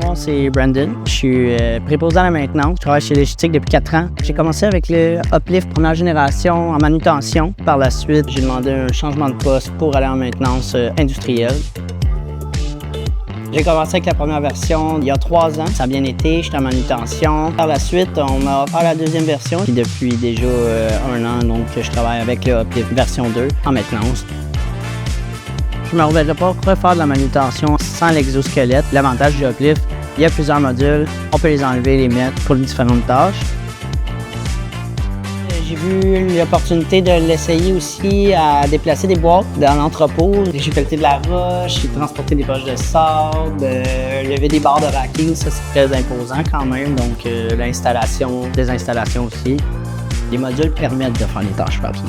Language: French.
nom, c'est Brandon. Je suis préposé à la maintenance. Je travaille chez Logistique depuis 4 ans. J'ai commencé avec le Uplift première génération en manutention. Par la suite, j'ai demandé un changement de poste pour aller en maintenance industrielle. J'ai commencé avec la première version il y a 3 ans. Ça a bien été, j'étais en manutention. Par la suite, on m'a offert la deuxième version. Puis depuis déjà 1 an, donc je travaille avec le Uplift version 2 en maintenance. Je ne me reverrai pas refaire de la manutention sans l'exosquelette. L'avantage du Uplift, il y a plusieurs modules. On peut les enlever et les mettre pour différentes tâches. J'ai vu l'opportunité de l'essayer aussi à déplacer des boîtes dans l'entrepôt. J'ai pelleté de la roche, j'ai transporté des poches de sable, levé des barres de racking, ça c'est très imposant quand même. Donc l'installation, des installations aussi. Les modules permettent de faire des tâches papier.